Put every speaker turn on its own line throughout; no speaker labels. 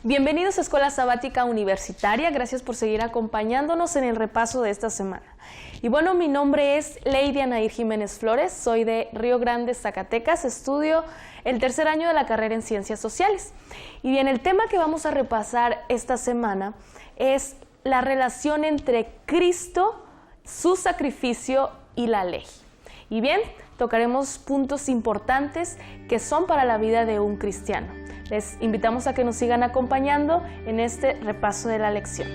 Bienvenidos a Escuela Sabática Universitaria, gracias por seguir acompañándonos en el repaso de esta semana. Y bueno, mi nombre es Lady Anair Jiménez Flores, soy de Río Grande, Zacatecas, estudio el tercer año de la carrera en Ciencias Sociales. Y bien, el tema que vamos a repasar esta semana es la relación entre Cristo, su sacrificio y la ley. Y bien, tocaremos puntos importantes que son para la vida de un cristiano. Les invitamos a que nos sigan acompañando en este repaso de la lección.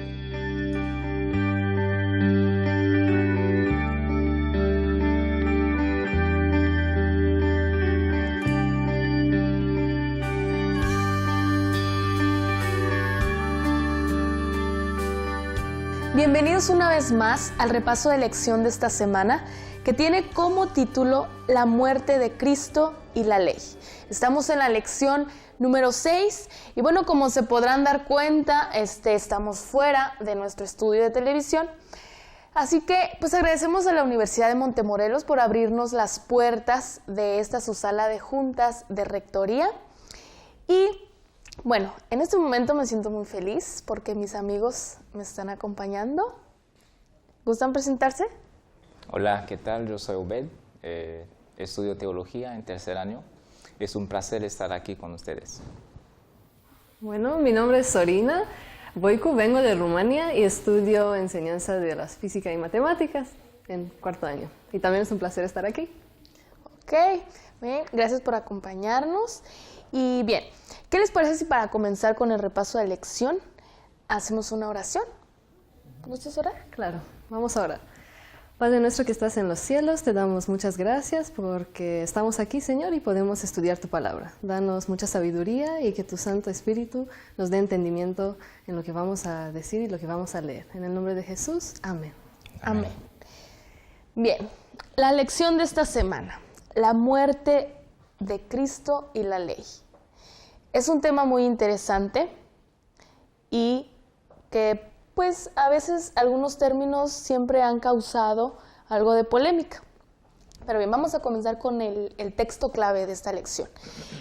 Bienvenidos una vez más al repaso de lección de esta semana, que tiene como título La muerte de Cristo y la ley. Estamos en la lección número 6 y bueno, como se podrán dar cuenta, estamos fuera de nuestro estudio de televisión. Así que pues agradecemos a la Universidad de Montemorelos por abrirnos las puertas de esta su sala de juntas de rectoría. Y bueno, en este momento me siento muy feliz porque mis amigos me están acompañando. ¿Gustan presentarse?
Hola, ¿qué tal? Yo soy Obed, estudio teología en tercer año. Es un placer estar aquí con ustedes.
Bueno, mi nombre es Sorina Boicu, vengo de Rumania y estudio enseñanza de las física y matemáticas en cuarto año. Y también es un placer estar aquí.
Ok, bien, gracias por acompañarnos. Y bien, ¿qué les parece si para comenzar con el repaso de lección hacemos una oración? ¿Gustas orar?
Claro, vamos a orar. Padre nuestro que estás en los cielos, te damos muchas gracias porque estamos aquí, Señor, y podemos estudiar tu palabra. Danos mucha sabiduría y que tu Santo Espíritu nos dé entendimiento en lo que vamos a decir y lo que vamos a leer. En el nombre de Jesús, amén.
Amén. Bien, la lección de esta semana, la muerte de Cristo y la ley. Es un tema muy interesante y que pues a veces algunos términos siempre han causado algo de polémica. Pero bien, vamos a comenzar con el texto clave de esta lección.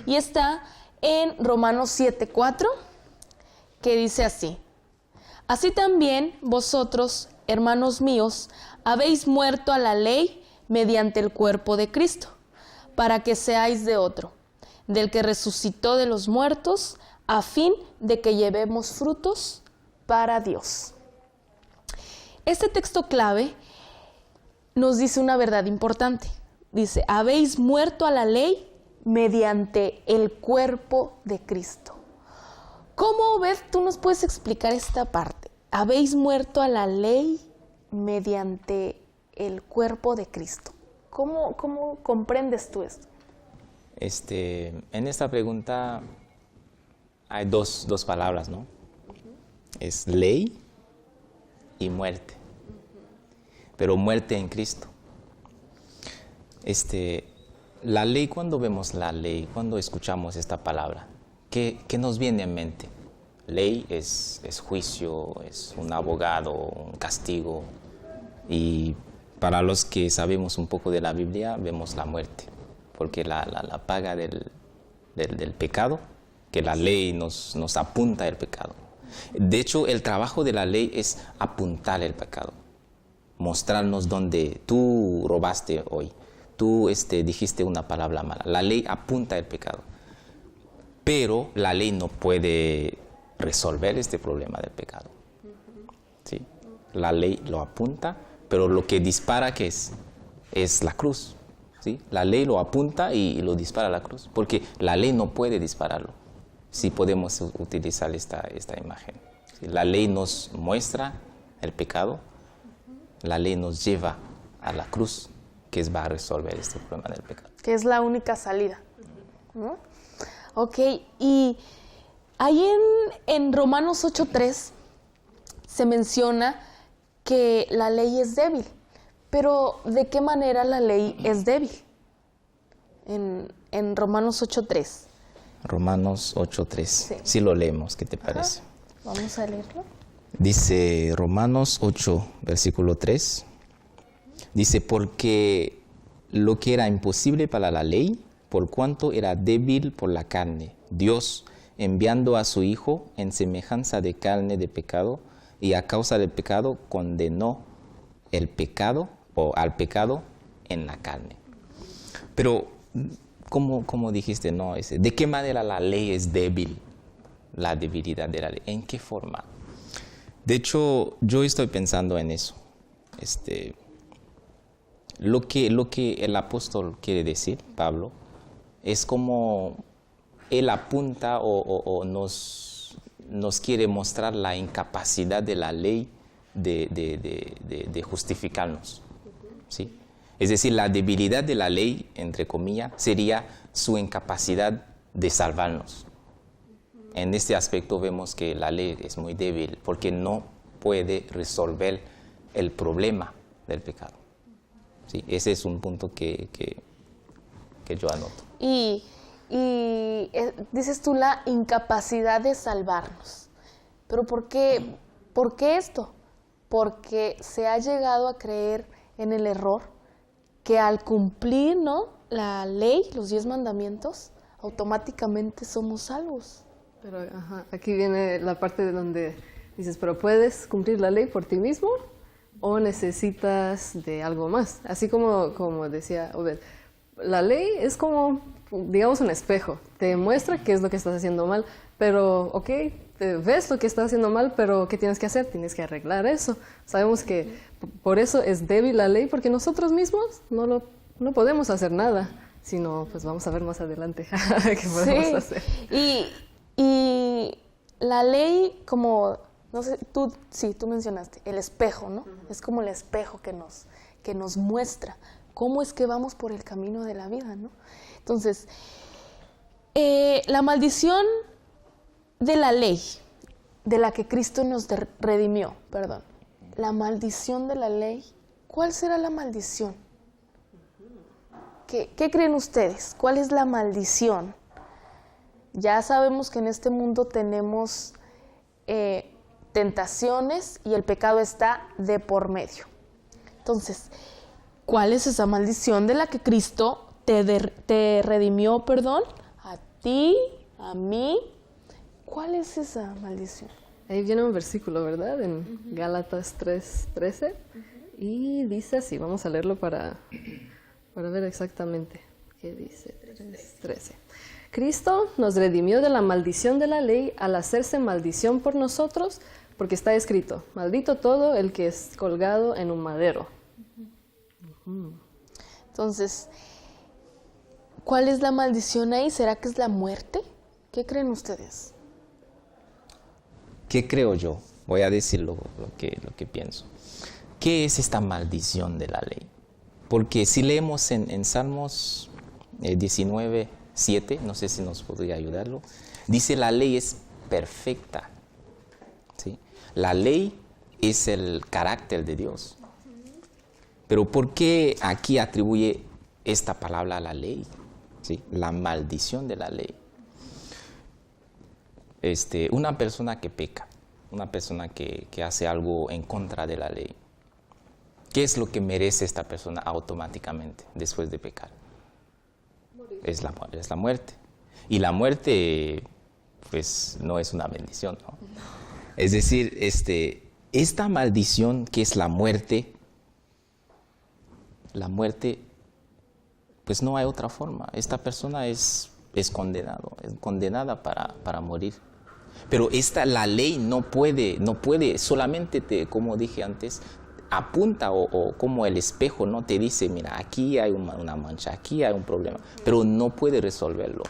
Y está en Romanos 7:4, que dice así: Así también vosotros, hermanos míos, habéis muerto a la ley mediante el cuerpo de Cristo, para que seáis de otro, del que resucitó de los muertos, a fin de que llevemos frutos para Dios. Este texto clave nos dice una verdad importante. Dice, habéis muerto a la ley mediante el cuerpo de Cristo. ¿Cómo, Beth, tú nos puedes explicar esta parte? Habéis muerto a la ley mediante el cuerpo de Cristo. ¿Cómo comprendes tú esto?
En esta pregunta hay dos palabras, ¿no? Es ley y muerte, pero muerte en Cristo. La ley, cuando vemos la ley, cuando escuchamos esta palabra, ¿qué nos viene en mente? Ley es juicio, es un abogado, un castigo, y para los que sabemos un poco de la Biblia, vemos la muerte, porque la paga del pecado, que la ley nos apunta el pecado. De hecho, el trabajo de la ley es apuntar el pecado, mostrarnos dónde tú robaste hoy, tú dijiste una palabra mala. La ley apunta el pecado, pero la ley no puede resolver este problema del pecado. ¿Sí? La ley lo apunta, pero lo que dispara, ¿qué es? Es la cruz. ¿Sí? La ley lo apunta y lo dispara a la cruz, porque la ley no puede dispararlo. Si podemos utilizar esta imagen. La ley nos muestra el pecado, la ley nos lleva a la cruz, que va a resolver este problema del pecado.
Que es la única salida, ¿no? Ok, y ahí en Romanos 8:3 se menciona que la ley es débil, pero ¿de qué manera la ley es débil? En Romanos 8:3.
Romanos 8:3. Sí lo leemos, ¿qué te parece?
Vamos a leerlo.
Dice Romanos 8, versículo 3. Dice, porque lo que era imposible para la ley, por cuanto era débil por la carne, Dios, enviando a su Hijo en semejanza de carne de pecado, y a causa del pecado condenó el pecado o al pecado en la carne. Pero, como dijiste, no, ¿de qué manera la ley es débil? La debilidad de la ley. ¿En qué forma? De hecho, yo estoy pensando en eso. Lo que el apóstol quiere decir, Pablo, es como él apunta o nos quiere mostrar la incapacidad de la ley de justificarnos, ¿sí? Es decir, la debilidad de la ley, entre comillas, sería su incapacidad de salvarnos. En este aspecto vemos que la ley es muy débil porque no puede resolver el problema del pecado. Sí, ese es un punto que yo anoto.
Y dices tú la incapacidad de salvarnos. ¿Pero por qué esto? Porque se ha llegado a creer en el error que al cumplir, ¿no?, la ley, los 10 mandamientos, automáticamente somos salvos.
Pero aquí viene la parte de donde dices, pero ¿puedes cumplir la ley por ti mismo o necesitas de algo más? Así como decía Obed, la ley es como, digamos, un espejo. Te muestra qué es lo que estás haciendo mal, pero, ok, ves lo que estás haciendo mal, pero ¿qué tienes que hacer? Tienes que arreglar eso. Sabemos que por eso es débil la ley, porque nosotros mismos no podemos hacer nada, sino, pues vamos a ver más adelante qué podemos hacer.
Y la ley, como, no sé, tú mencionaste, el espejo, ¿no? Es como el espejo que nos muestra cómo es que vamos por el camino de la vida, ¿no? Entonces, la maldición de la ley, de la que Cristo nos redimió, la maldición de la ley, ¿cuál será la maldición? ¿Qué creen ustedes? ¿Cuál es la maldición? Ya sabemos que en este mundo tenemos tentaciones y el pecado está de por medio. Entonces, ¿cuál es esa maldición de la que Cristo te redimió, a ti, a mí? ¿Cuál es esa maldición?
Ahí viene un versículo, ¿verdad? En Gálatas 3:13. Y dice así, vamos a leerlo para ver exactamente qué dice. 3:13. Cristo nos redimió de la maldición de la ley al hacerse maldición por nosotros, porque está escrito, maldito todo el que es colgado en un madero.
Entonces, ¿cuál es la maldición ahí? ¿Será que es la muerte? ¿Qué creen ustedes?
¿Qué creo yo? Voy a decir lo que pienso. ¿Qué es esta maldición de la ley? Porque si leemos en Salmos 19:7, no sé si nos podría ayudarlo, dice la ley es perfecta. ¿Sí? La ley es el carácter de Dios. Pero ¿por qué aquí atribuye esta palabra a la ley? ¿Sí? La maldición de la ley. Una persona que peca, una persona que hace algo en contra de la ley, ¿qué es lo que merece esta persona automáticamente después de pecar? Es la muerte. Y la muerte, pues, no es una bendición, ¿no? Es decir, esta maldición que es la muerte, pues no hay otra forma. Esta persona es condenada para morir. Pero la ley no puede solamente, como dije antes, apunta o como el espejo, ¿no? Te dice, mira, aquí hay una mancha, aquí hay un problema, pero no puede resolverlo.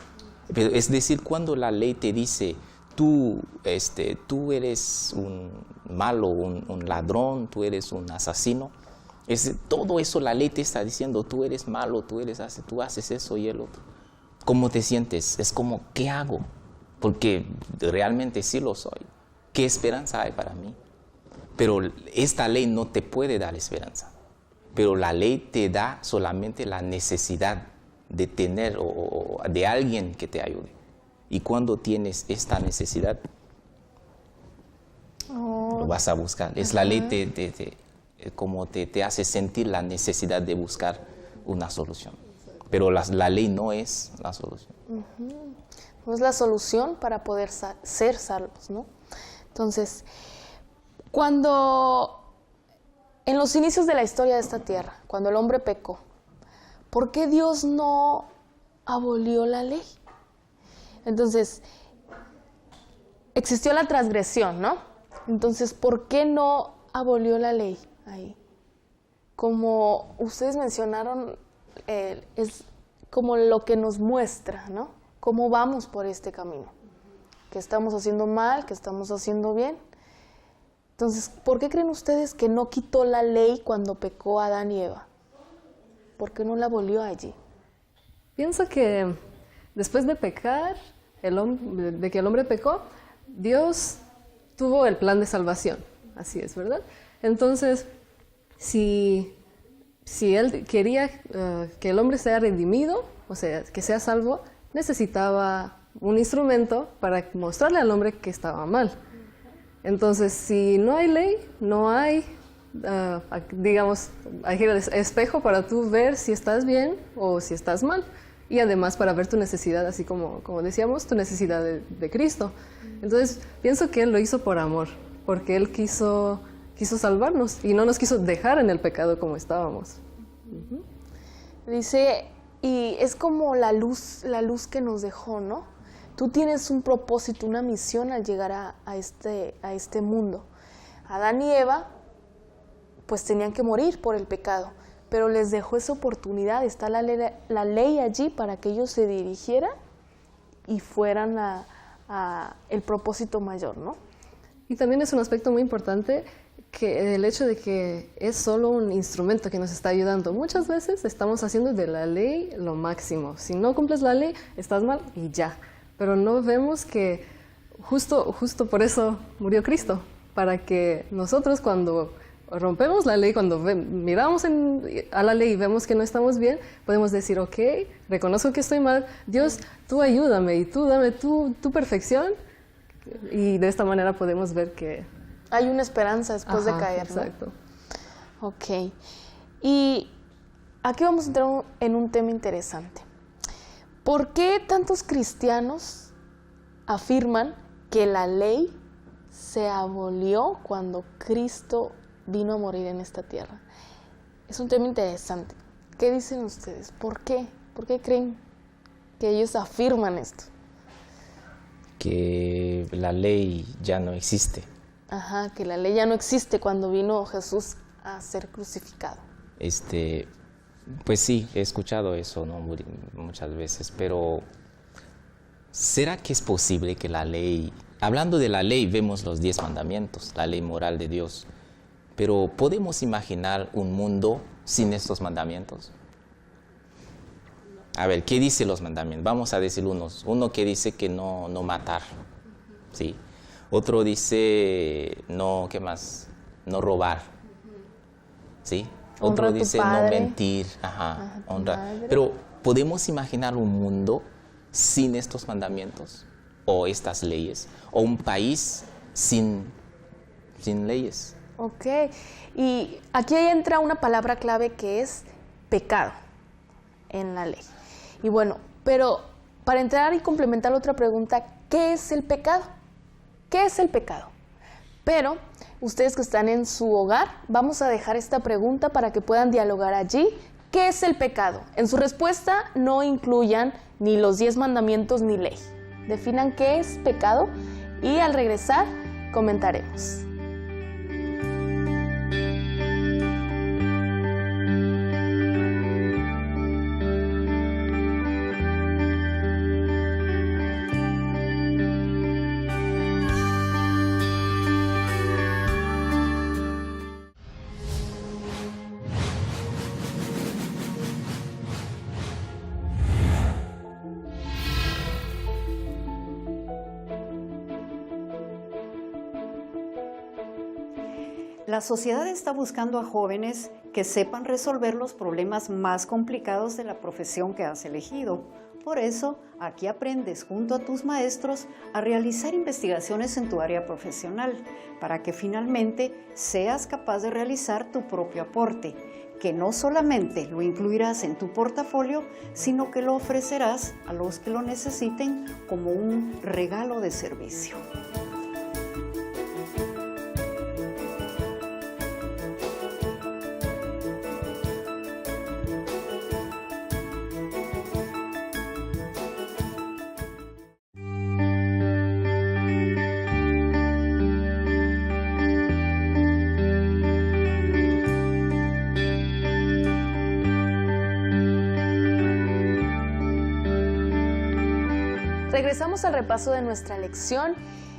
Pero es decir, cuando la ley te dice, tú eres un malo, un ladrón, tú eres un asesino, todo eso la ley te está diciendo, tú eres malo, tú haces eso y el otro. ¿Cómo te sientes? Es como, ¿qué hago? Porque realmente sí lo soy. ¿Qué esperanza hay para mí? Pero esta ley no te puede dar esperanza. Pero la ley te da solamente la necesidad de tener o de alguien que te ayude. Y cuando tienes esta necesidad, lo vas a buscar. Es la ley como te hace sentir la necesidad de buscar una solución. Pero la ley no es la solución.
no es la solución para poder ser salvos, ¿no? Entonces, cuando en los inicios de la historia de esta tierra, cuando el hombre pecó, ¿por qué Dios no abolió la ley? Entonces, existió la transgresión, ¿no? Entonces, ¿por qué no abolió la ley ahí? Como ustedes mencionaron, es como lo que nos muestra, ¿no? Cómo vamos por este camino. Que estamos haciendo mal, que estamos haciendo bien. Entonces, ¿por qué creen ustedes que no quitó la ley cuando pecó Adán y Eva? ¿Por qué no la abolió allí?
Pienso que después de pecar, de que el hombre pecó, Dios tuvo el plan de salvación. Así es, ¿verdad? Entonces, si Él quería que el hombre sea redimido, o sea, que sea salvo, necesitaba un instrumento para mostrarle al hombre que estaba mal. Entonces, si no hay ley, no hay, digamos, hay el espejo para tú ver si estás bien o si estás mal. Y además para ver tu necesidad, así como decíamos, tu necesidad de Cristo. Entonces, pienso que Él lo hizo por amor, porque Él quiso salvarnos y no nos quiso dejar en el pecado como estábamos.
Dice, y es como la luz que nos dejó, ¿no? Tú tienes un propósito, una misión al llegar a este mundo. Adán y Eva, pues tenían que morir por el pecado, pero les dejó esa oportunidad. Está la ley allí para que ellos se dirigieran y fueran a el propósito mayor, ¿no?
Y también es un aspecto muy importante que el hecho de que es solo un instrumento que nos está ayudando. Muchas veces estamos haciendo de la ley lo máximo. Si no cumples la ley, estás mal y ya. Pero no vemos que justo por eso murió Cristo, para que nosotros cuando rompemos la ley, cuando miramos a la ley y vemos que no estamos bien, podemos decir, ok, reconozco que estoy mal, Dios, tú ayúdame y tú dame tu perfección, y de esta manera podemos ver que
hay una esperanza después de caer, ¿no?
Exacto.
Ok. Y aquí vamos a entrar en un tema interesante. ¿Por qué tantos cristianos afirman que la ley se abolió cuando Cristo vino a morir en esta tierra? Es un tema interesante. ¿Qué dicen ustedes? ¿Por qué? ¿Por qué creen que ellos afirman esto?
Que la ley ya no existe.
Ajá, que la ley ya no existe cuando vino Jesús a ser crucificado.
Pues sí, he escuchado eso, ¿no? Muchas veces, pero ¿será que es posible que la ley, hablando de la ley, vemos los 10 mandamientos, la ley moral de Dios, pero ¿podemos imaginar un mundo sin estos mandamientos? A ver, ¿qué dice los mandamientos? Vamos a decir uno que dice que no matar, ¿sí? Otro dice ¿qué más? No robar, ¿sí? Otro dice no mentir, honra. Pero ¿podemos imaginar un mundo sin estos mandamientos o estas leyes? ¿O un país sin leyes?
Ok, y aquí entra una palabra clave que es pecado en la ley. Y bueno, pero para entrar y complementar otra pregunta, ¿qué es el pecado? ¿Qué es el pecado? Pero ustedes que están en su hogar, vamos a dejar esta pregunta para que puedan dialogar allí. ¿Qué es el pecado? En su respuesta no incluyan ni los 10 mandamientos ni ley. Definan qué es pecado y al regresar comentaremos.
La sociedad está buscando a jóvenes que sepan resolver los problemas más complicados de la profesión que has elegido. Por eso, aquí aprendes junto a tus maestros a realizar investigaciones en tu área profesional, para que finalmente seas capaz de realizar tu propio aporte. que no solamente lo incluirás en tu portafolio, sino que lo ofrecerás a los que lo necesiten como un regalo de servicio.
Regresamos al repaso de nuestra lección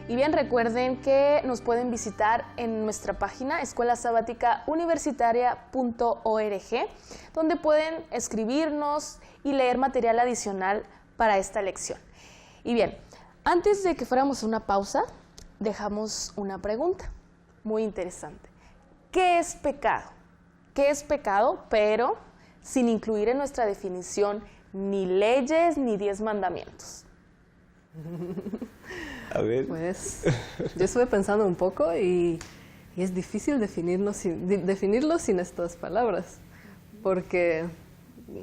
y bien recuerden que nos pueden visitar en nuestra página escuelasabaticauniversitaria.org, donde pueden escribirnos y leer material adicional para esta lección. Y bien, antes de que fuéramos a una pausa, dejamos una pregunta muy interesante. ¿Qué es pecado? ¿Qué es pecado? Pero sin incluir en nuestra definición ni leyes ni 10 mandamientos.
A ver.
Pues yo estuve pensando un poco y es difícil definirlo sin estas palabras, porque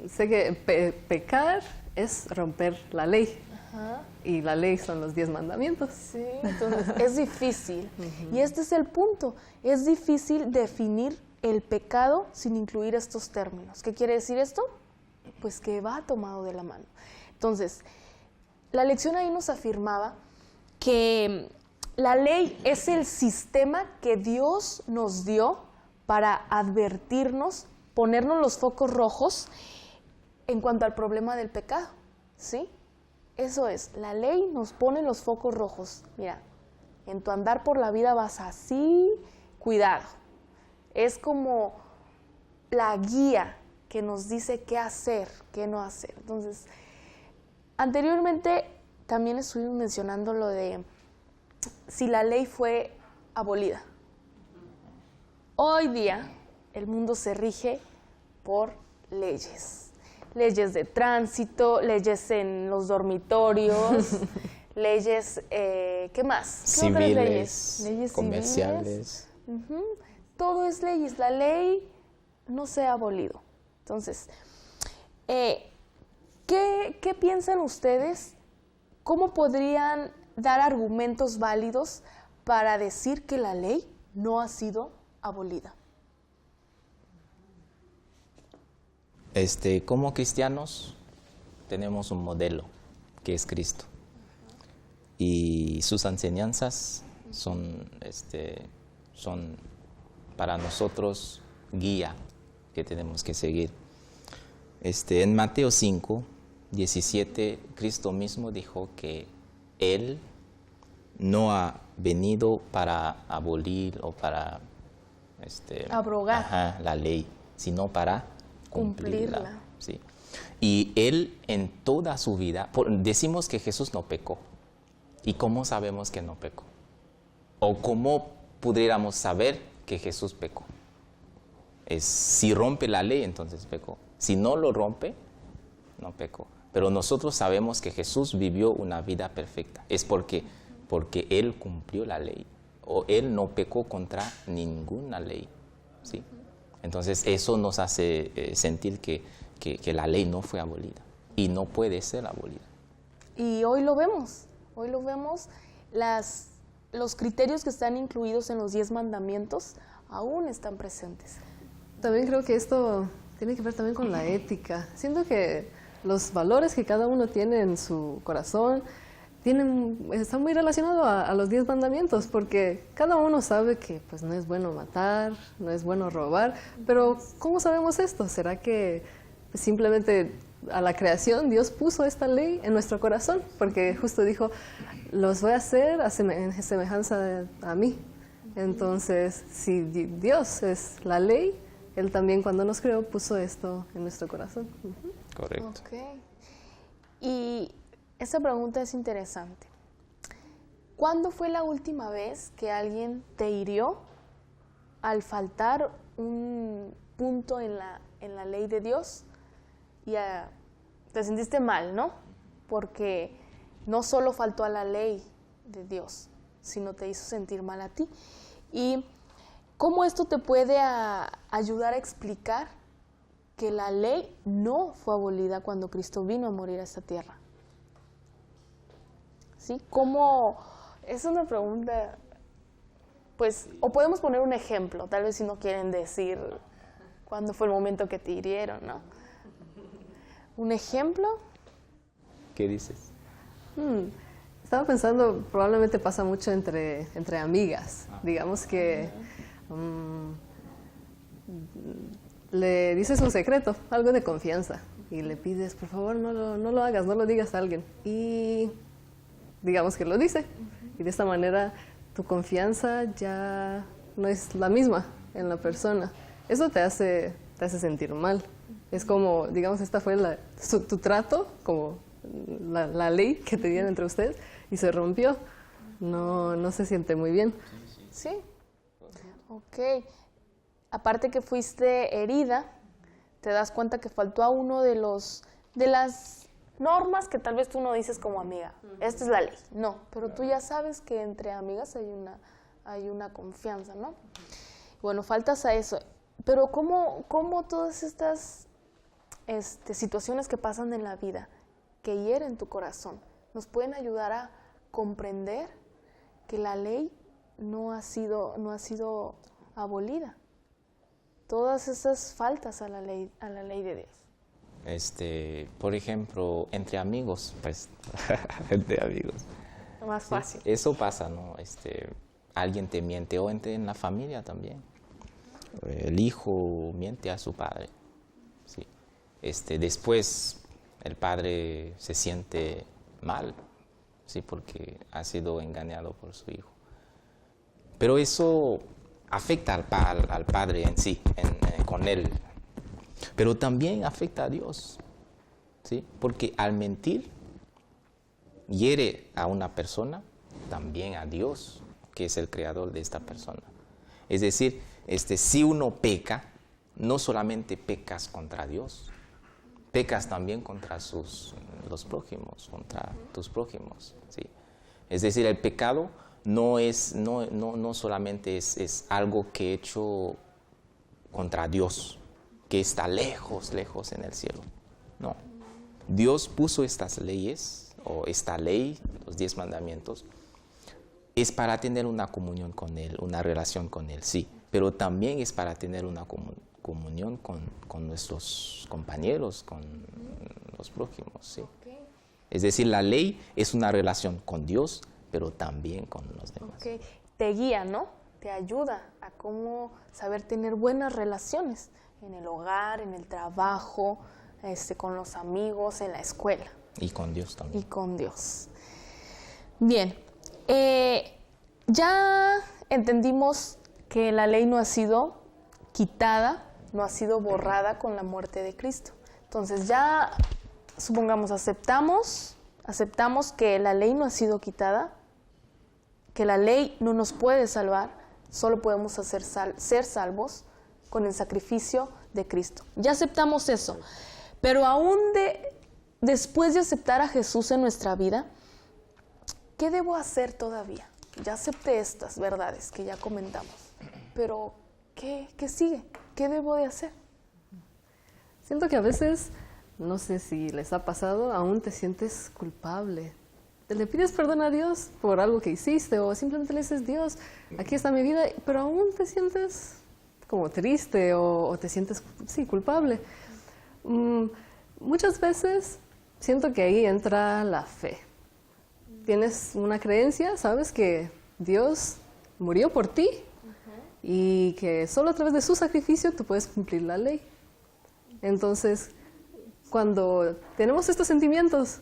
sé que pecar es romper la ley.
Ajá.
Y la ley son los 10 mandamientos.
Sí, entonces es difícil. Y este es el punto. Es difícil definir el pecado sin incluir estos términos. ¿Qué quiere decir esto? Pues que va tomado de la mano. Entonces, la lección ahí nos afirmaba que la ley es el sistema que Dios nos dio para advertirnos, ponernos los focos rojos en cuanto al problema del pecado, ¿sí? Eso es, la ley nos pone los focos rojos. Mira, en tu andar por la vida vas así, cuidado. Es como la guía que nos dice qué hacer, qué no hacer. Entonces, anteriormente también estuvimos mencionando lo de si la ley fue abolida. Hoy día el mundo se rige por leyes. Leyes de tránsito, leyes en los dormitorios, leyes, ¿qué más? ¿Qué otras leyes? Leyes
Comerciales.
Civiles. Todo es leyes. La ley no se ha abolido. Entonces, ¿qué piensan ustedes? ¿Cómo podrían dar argumentos válidos para decir que la ley no ha sido abolida?
Como cristianos tenemos un modelo que es Cristo y sus enseñanzas son para nosotros guía que tenemos que seguir. En Mateo 5, 17, Cristo mismo dijo que Él no ha venido para abolir o para
abrogar
la ley, sino para cumplirla. Sí. Y Él en toda su vida, decimos que Jesús no pecó. ¿Y cómo sabemos que no pecó? ¿O cómo pudiéramos saber que Jesús pecó? Si rompe la ley, entonces pecó. Si no lo rompe, no pecó. Pero nosotros sabemos que Jesús vivió una vida perfecta. Es porque Él cumplió la ley. O Él no pecó contra ninguna ley. ¿Sí? Entonces eso nos hace sentir que la ley no fue abolida. Y no puede ser abolida.
Y hoy lo vemos. Hoy lo vemos. Los criterios que están incluidos en los 10 mandamientos aún están presentes.
También creo que esto tiene que ver también con la ética. Siento que los valores que cada uno tiene en su corazón están muy relacionados a los 10 mandamientos, porque cada uno sabe que pues, no es bueno matar, no es bueno robar, pero ¿cómo sabemos esto? ¿Será que simplemente a la creación Dios puso esta ley en nuestro corazón? Porque justo dijo, los voy a hacer a semejanza a mí. Entonces, si Dios es la ley, Él también cuando nos creó puso esto en nuestro corazón.
Correcto.
Okay. Y esta pregunta es interesante. ¿Cuándo fue la última vez que alguien te hirió al faltar un punto en la ley de Dios? Y te sentiste mal, ¿no? Porque no solo faltó a la ley de Dios, sino te hizo sentir mal a ti. ¿Y cómo esto te puede ayudar a explicar que la ley no fue abolida cuando Cristo vino a morir a esta tierra. ¿Sí? ¿Cómo? Es una pregunta, pues, o podemos poner un ejemplo, tal vez si no quieren decir cuándo fue el momento que te hirieron, ¿no? ¿Un ejemplo?
¿Qué dices?
Estaba pensando, probablemente pasa mucho entre amigas. Digamos que le dices un secreto, algo de confianza, y le pides, por favor, no lo hagas, no lo digas a alguien. Y digamos que lo dice. Y de esta manera tu confianza ya no es la misma en la persona. Eso te hace sentir mal. Es como, digamos, esta fue tu trato, como la ley que tenían entre ustedes, y se rompió. No se siente muy bien.
Sí. Ok. Aparte que fuiste herida, te das cuenta que faltó a uno de las normas que tal vez tú no dices como amiga. Esta es la ley. No, pero tú ya sabes que entre amigas hay una confianza, ¿no? Bueno, faltas a eso. Pero ¿cómo todas estas situaciones que pasan en la vida, que hieren tu corazón, nos pueden ayudar a comprender que la ley no ha sido abolida? Todas esas faltas a la ley de Dios.
Por ejemplo, entre amigos, pues, entre amigos.
Más fácil.
Sí, eso pasa, ¿no? Alguien te miente, o en la familia también. El hijo miente a su padre. Sí. Después el padre se siente mal, sí, porque ha sido engañado por su hijo. Pero eso afecta al padre en sí, con él. Pero también afecta a Dios, ¿sí? Porque al mentir hiere a una persona, también a Dios, que es el creador de esta persona. Es decir, si uno peca, no solamente pecas contra Dios, pecas también contra los prójimos, contra tus prójimos, ¿sí? Es decir, el pecado no solamente es algo que he hecho contra Dios, que está lejos en el cielo. No. Dios puso estas leyes, o esta ley, los 10 mandamientos, es para tener una comunión con Él, una relación con Él, sí, pero también es para tener una comunión con nuestros compañeros, con los prójimos, sí. Okay. Es decir, la ley es una relación con Dios, pero también con los demás.
Okay. Te guía, ¿no? Te ayuda a cómo saber tener buenas relaciones en el hogar, en el trabajo, con los amigos, en la escuela.
Y con Dios también.
Y con Dios. Bien, ya entendimos que la ley no ha sido quitada, no ha sido borrada con la muerte de Cristo. Entonces ya, supongamos, aceptamos que la ley no ha sido quitada, que la ley no nos puede salvar, solo podemos ser salvos con el sacrificio de Cristo. Ya aceptamos eso, pero aún después de aceptar a Jesús en nuestra vida, ¿qué debo hacer todavía? Ya acepté estas verdades que ya comentamos, pero ¿qué sigue? ¿Qué debo de hacer?
Siento que a veces, no sé si les ha pasado, aún te sientes culpable. Le pides perdón a Dios por algo que hiciste, o simplemente le dices, Dios, aquí está mi vida, pero aún te sientes como triste o te sientes, sí, culpable. Muchas veces siento que ahí entra la fe. Tienes una creencia, sabes que Dios murió por ti y que solo a través de su sacrificio tú puedes cumplir la ley. Entonces, cuando tenemos estos sentimientos,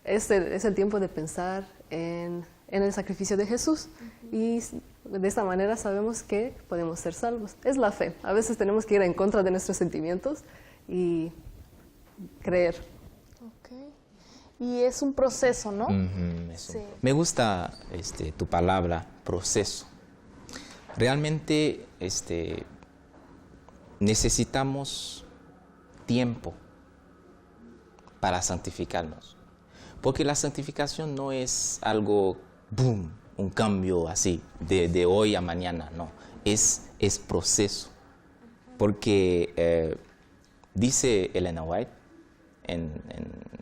es el tiempo de pensar en el sacrificio de Jesús. Y de esta manera sabemos que podemos ser salvos. Es la fe. A veces tenemos que ir en contra de nuestros sentimientos y creer.
Okay. Y es un proceso, ¿no?
Sí. Me gusta tu palabra, proceso. Realmente necesitamos tiempo para santificarnos. Porque la santificación no es algo, boom, un cambio así, de hoy a mañana, no. Es proceso. Porque Dice Elena White,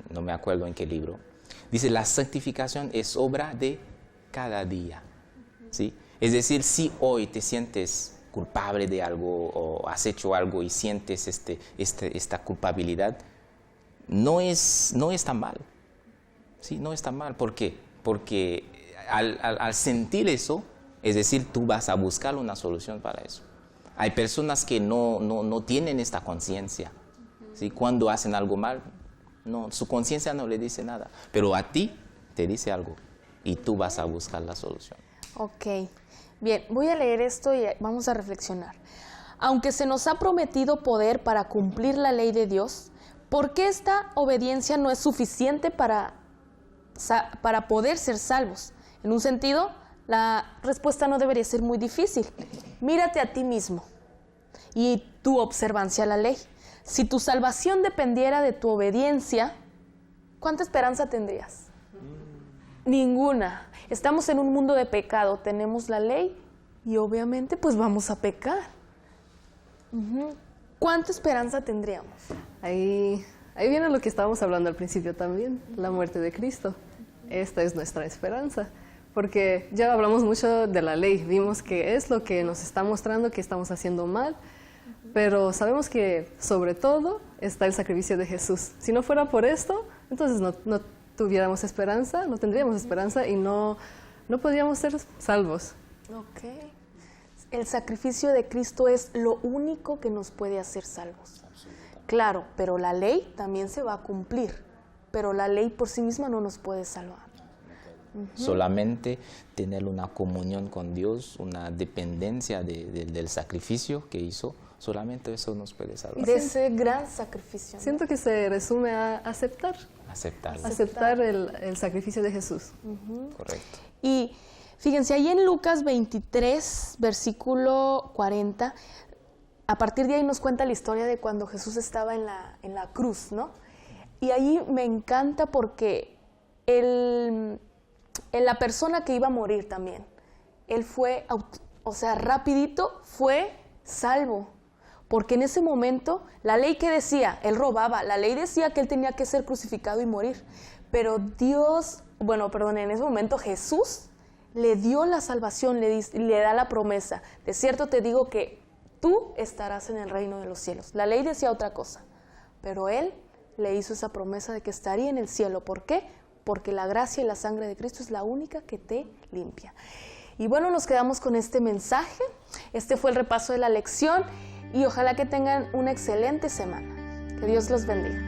no me acuerdo en qué libro, dice la santificación es obra de cada día. ¿Sí? Es decir, si hoy te sientes culpable de algo o has hecho algo y sientes esta culpabilidad, no es tan mal. ¿Sí? No es tan mal. ¿Por qué? Porque al sentir eso, es decir, tú vas a buscar una solución para eso. Hay personas que no tienen esta conciencia. ¿Sí? Cuando hacen algo mal, su conciencia no le dice nada, pero a ti te dice algo y tú vas a buscar la solución.
Ok, bien, voy a leer esto y vamos a reflexionar. Aunque se nos ha prometido poder para cumplir la ley de Dios, ¿por qué esta obediencia no es suficiente para poder ser salvos? En un sentido, la respuesta no debería ser muy difícil. Mírate a ti mismo y tu observancia a la ley. Si tu salvación dependiera de tu obediencia, ¿cuánta esperanza tendrías? Ninguna. Estamos en un mundo de pecado, tenemos la ley y obviamente pues vamos a pecar. ¿Cuánta esperanza tendríamos?
Ahí viene lo que estábamos hablando al principio también, la muerte de Cristo. Esta es nuestra esperanza, porque ya hablamos mucho de la ley, vimos que es lo que nos está mostrando que estamos haciendo mal, pero sabemos que sobre todo está el sacrificio de Jesús. Si no fuera por esto, entonces no tuviéramos esperanza, no tendríamos esperanza y no podríamos ser salvos.
Ok. El sacrificio de Cristo es lo único que nos puede hacer salvos. Claro, pero la ley también se va a cumplir, pero la ley por sí misma no nos puede salvar.
Solamente tener una comunión con Dios, una dependencia del sacrificio que hizo, solamente eso nos puede salvar.
De ese gran sacrificio, ¿no?
Siento que se resume a aceptar. Aceptar el sacrificio de Jesús.
Correcto.
Y fíjense, ahí en Lucas 23, versículo 40, a partir de ahí nos cuenta la historia de cuando Jesús estaba en la cruz, ¿no? Y ahí me encanta porque la persona que iba a morir también, él fue, rapidito fue salvo. Porque en ese momento, la ley que decía, él robaba, la ley decía que él tenía que ser crucificado y morir. Pero en ese momento Jesús le dio la salvación, le da la promesa. De cierto te digo que tú estarás en el reino de los cielos. La ley decía otra cosa, pero él le hizo esa promesa de que estaría en el cielo. ¿Por qué? Porque la gracia y la sangre de Cristo es la única que te limpia. Y bueno, nos quedamos con este mensaje. Este fue el repaso de la lección. Y ojalá que tengan una excelente semana. Que Dios los bendiga.